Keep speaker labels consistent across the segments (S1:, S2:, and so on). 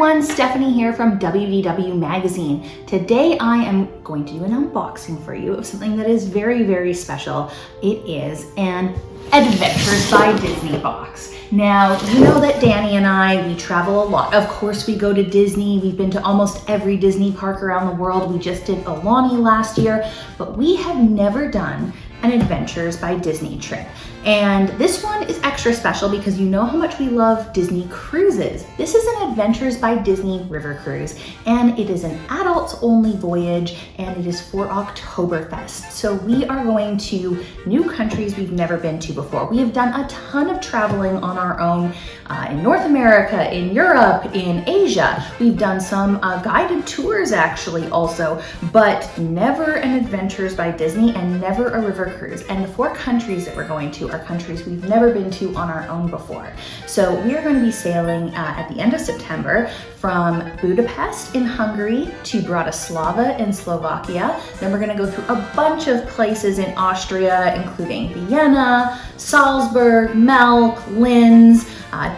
S1: everyone, Stephanie here from WDW Magazine. Today I am going to do an unboxing for you of something that is very, very special. It is an Adventures by Disney box. Now, you know that Danny and I, we travel a lot. Of course, we go to Disney. We've been to almost every Disney park around the world. We just did Alani last year, but we have never done an Adventures by Disney trip. And this one is extra special because you know how much we love Disney cruises. This is an Adventures by Disney river cruise, and it is an adults only voyage, and it is for Oktoberfest. So we are going to new countries we've never been to before. We have done a ton of traveling on our own in North America, in Europe, in Asia. We've done some guided tours actually also, but never an Adventures by Disney and never a river cruise. And the 4 countries that we're going to are countries we've never been to on our own before. So we are going to be sailing at the end of September from Budapest in Hungary to Bratislava in Slovakia. Then we're going to go through a bunch of places in Austria, including Vienna, Salzburg, Melk, Linz,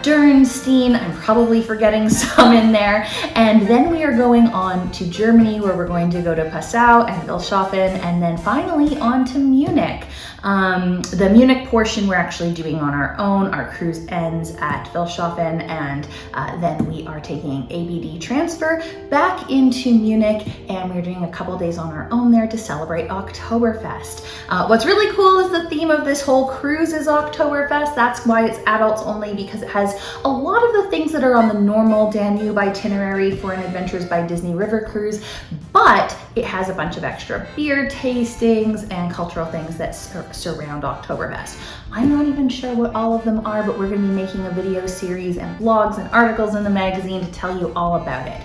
S1: Dürnstein, I'm probably forgetting some in there. And then we are going on to Germany, where we're going to go to Passau and Wilshofen, and then finally on to Munich. The Munich portion we're actually doing on our own. Our cruise ends at Wilshofen, and then we are taking ABD transfer back into Munich, and we're doing a couple days on our own there to celebrate Oktoberfest. What's really cool is the theme of this whole cruise is Oktoberfest. That's why it's adults only, because it has a lot of the things that are on the normal Danube itinerary for an Adventures by Disney river cruise, but it has a bunch of extra beer tastings and cultural things that surround Oktoberfest. I'm not even sure what all of them are, but we're going to be making a video series and blogs and articles in the magazine to tell you all about it.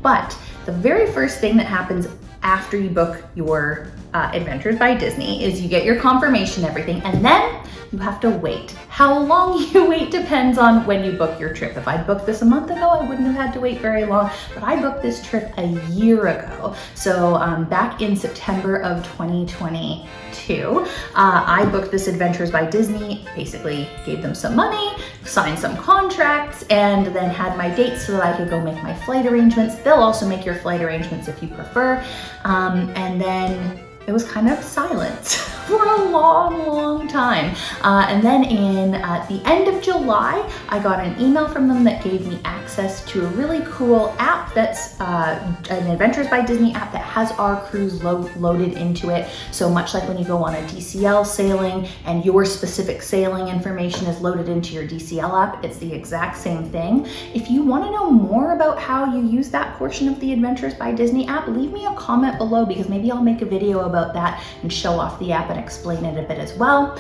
S1: But the very first thing that happens after you book your Adventures by Disney is you get your confirmation, everything, and then you have to wait. How long you wait depends on when you book your trip. If I booked this a month ago, I wouldn't have had to wait very long, but I booked this trip a year ago. So back in September of 2022, I booked this Adventures by Disney, basically gave them some money, signed some contracts, and then had my dates so that I could go make my flight arrangements. They'll also make your flight arrangements if you prefer. And then it was kind of silent for a long time. And then in the end of July, I got an email from them that gave me access to a really cool app that's an Adventures by Disney app that has our cruise loaded into it. So much like when you go on a DCL sailing and your specific sailing information is loaded into your DCL app, it's the exact same thing. If you want to know more about how you use that portion of the Adventures by Disney app, leave me a comment below, because maybe I'll make a video about that and show off the app and explain it a bit as well.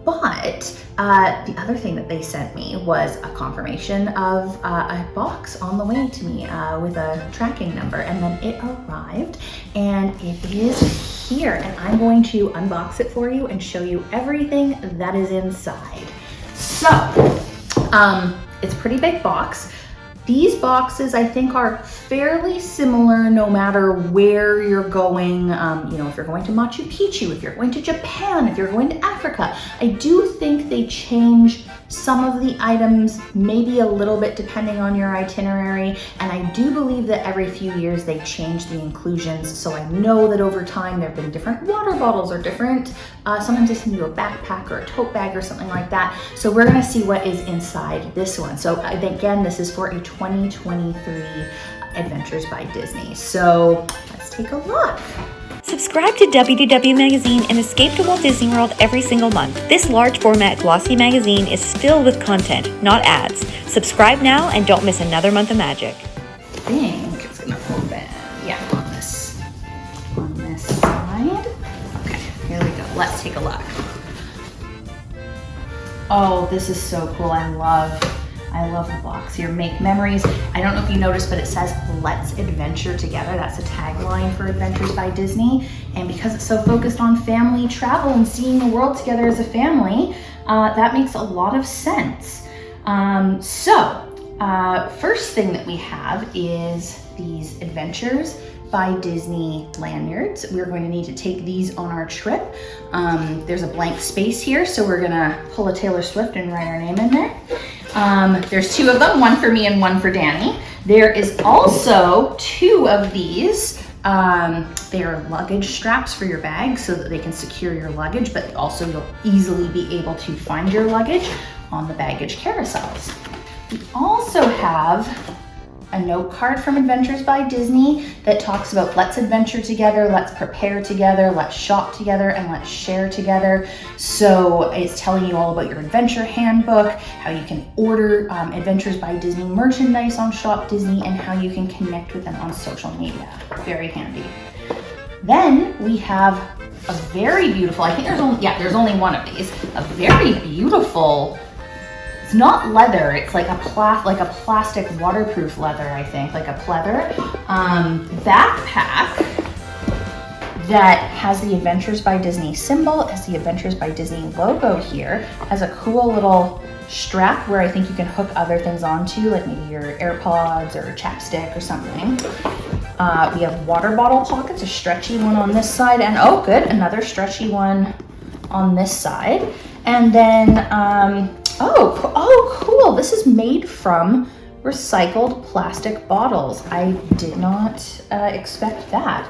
S1: But the other thing that they sent me was a confirmation of a box on the way to me with a tracking number, and then it arrived and it is here, and I'm going to unbox it for you and show you everything that is inside. So it's a pretty big box. These boxes, I think, are fairly similar no matter where you're going. You know, if you're going to Machu Picchu, if you're going to Japan, if you're going to Africa. I do think they change some of the items, maybe a little bit depending on your itinerary. And I do believe that every few years they change the inclusions. So I know that over time there have been different water bottles or different, sometimes they send you a backpack or a tote bag or something like that. So we're gonna see what is inside this one. So again, this is for a 2023 Adventures by Disney. So let's take a look.
S2: Subscribe to WDW Magazine and escape to Walt Disney World every single month. This large format glossy magazine is filled with content, not ads. Subscribe now and don't miss another month of magic.
S1: I think it's gonna open, yeah, on this side. Okay, here we go. Let's take a look. Oh, this is so cool. I love the box here. Make memories. I don't know if you noticed, but it says "Let's Adventure Together." That's a tagline for Adventures by Disney. And because it's so focused on family travel and seeing the world together as a family, that makes a lot of sense. First thing that we have is these Adventures by Disney lanyards. We're going to need to take these on our trip. There's a blank space here, so we're gonna pull a Taylor Swift and write our name in there. There's 2 of them, one for me and one for Danny. There is also 2 of these. They are luggage straps for your bag so that they can secure your luggage, but also you'll easily be able to find your luggage on the baggage carousels. We also have a note card from Adventures by Disney that talks about let's adventure together, let's prepare together, let's shop together, and let's share together. So it's telling you all about your adventure handbook, how you can order Adventures by Disney merchandise on Shop Disney, and how you can connect with them on social media. Very handy. Then we have a very beautiful, I think there's only one of these, a very beautiful, it's not leather, it's like a plastic waterproof leather, I think, like a pleather backpack that has the Adventures by Disney symbol, has the Adventures by Disney logo here, has a cool little strap where I think you can hook other things onto, like maybe your AirPods or chapstick or something. We have water bottle pockets, a stretchy one on this side, and oh good, another stretchy one on this side. And then, oh cool, this is made from recycled plastic bottles. I did not expect that.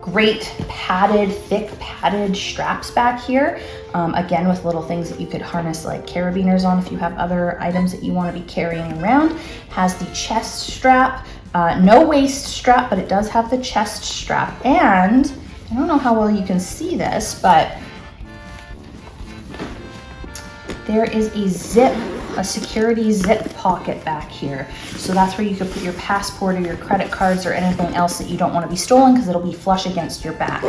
S1: Great thick padded straps back here. Again, with little things that you could harness like carabiners on if you have other items that you want to be carrying around. Has the chest strap, no waist strap, but it does have the chest strap. And I don't know how well you can see this, but there is a security zip pocket back here. So that's where you could put your passport or your credit cards or anything else that you don't want to be stolen, because it'll be flush against your back.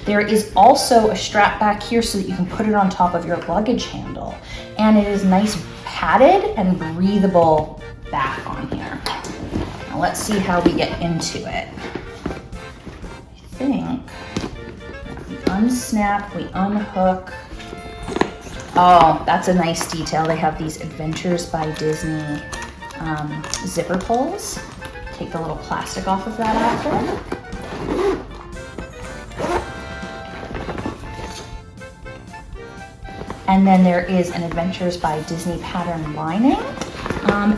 S1: There is also a strap back here so that you can put it on top of your luggage handle. And it is nice padded and breathable back on here. Now let's see how we get into it. I think we unsnap, we unhook. Oh, that's a nice detail. They have these Adventures by Disney zipper pulls. Take the little plastic off of that after. And then there is an Adventures by Disney pattern lining.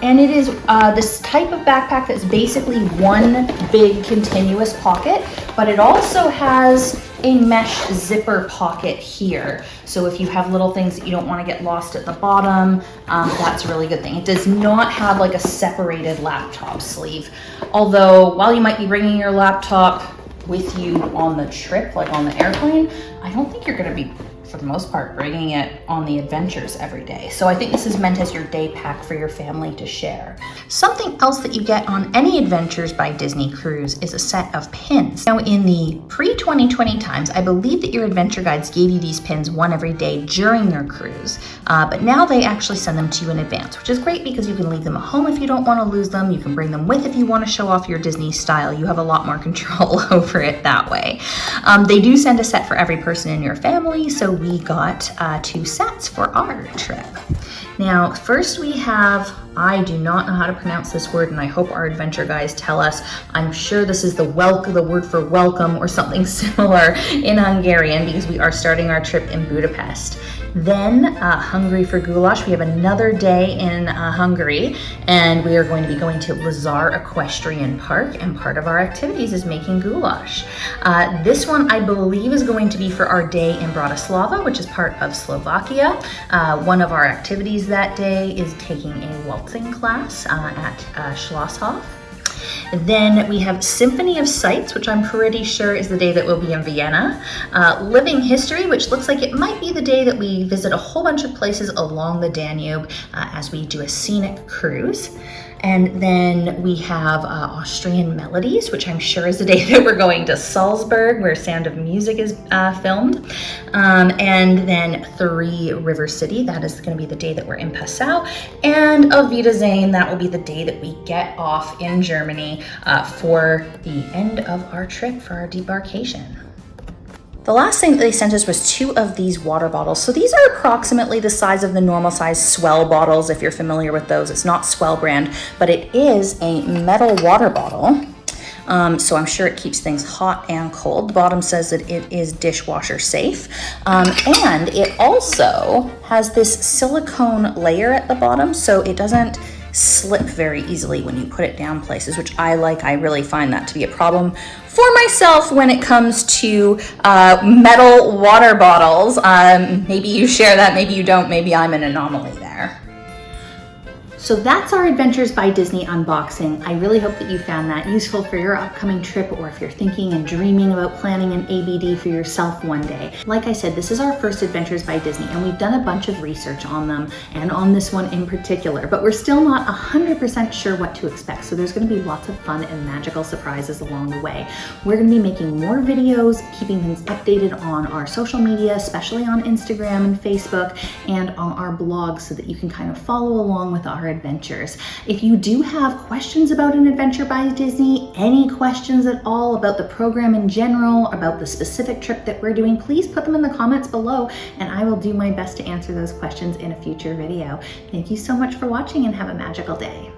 S1: And it is this type of backpack that's basically one big continuous pocket, but it also has a mesh zipper pocket here. So if you have little things that you don't want to get lost at the bottom, that's a really good thing. It does not have like a separated laptop sleeve. Although while you might be bringing your laptop with you on the trip, like on the airplane, I don't think you're going to be, for the most part, bringing it on the adventures every day. So I think this is meant as your day pack for your family to share. Something else that you get on any Adventures by Disney cruise is a set of pins. Now in the pre-2020 times, I believe that your adventure guides gave you these pins one every day during your cruise, but now they actually send them to you in advance, which is great because you can leave them at home if you don't want to lose them. You can bring them with if you want to show off your Disney style. You have a lot more control over it that way. They do send a set for every person in your family, so we got 2 sets for our trip. Now, first we have, I do not know how to pronounce this word, and I hope our adventure guys tell us. I'm sure this is the word for welcome or something similar in Hungarian, because we are starting our trip in Budapest. Then, hungry for goulash. We have another day in Hungary, and we are going to be going to Lazar Equestrian Park, and part of our activities is making goulash. This one, I believe, is going to be for our day in Bratislava, which is part of Slovakia. One of our activities that day is taking a waltzing class at Schlosshof. Then we have Symphony of Sights, which I'm pretty sure is the day that we'll be in Vienna. Living History, which looks like it might be the day that we visit a whole bunch of places along the Danube as we do a scenic cruise. And then we have Austrian Melodies, which I'm sure is the day that we're going to Salzburg, where Sound of Music is filmed. And then 3 River City, that is going to be the day that we're in Passau. And Auf Wiedersehen, that will be the day that we get off in Germany for the end of our trip, for our debarkation. The last thing that they sent us was 2 of these water bottles. So these are approximately the size of the normal size Swell bottles, if you're familiar with those. It's not Swell brand, but it is a metal water bottle. so I'm sure it keeps things hot and cold. The bottom says that it is dishwasher safe, and it also has this silicone layer at the bottom, so it doesn't slip very easily when you put it down places, which I like. I really find that to be a problem for myself when it comes to metal water bottles. Maybe you share that, maybe you don't, maybe I'm an anomaly there. So that's our Adventures by Disney unboxing. I really hope that you found that useful for your upcoming trip, or if you're thinking and dreaming about planning an ABD for yourself one day. Like I said, this is our first Adventures by Disney, and we've done a bunch of research on them and on this one in particular, but we're still not 100% sure what to expect. So there's gonna be lots of fun and magical surprises along the way. We're gonna be making more videos, keeping things updated on our social media, especially on Instagram and Facebook, and on our blog, so that you can kind of follow along with our adventures. If you do have questions about an Adventure by Disney, any questions at all about the program in general, about the specific trip that we're doing, please put them in the comments below, and I will do my best to answer those questions in a future video. Thank you so much for watching, and have a magical day.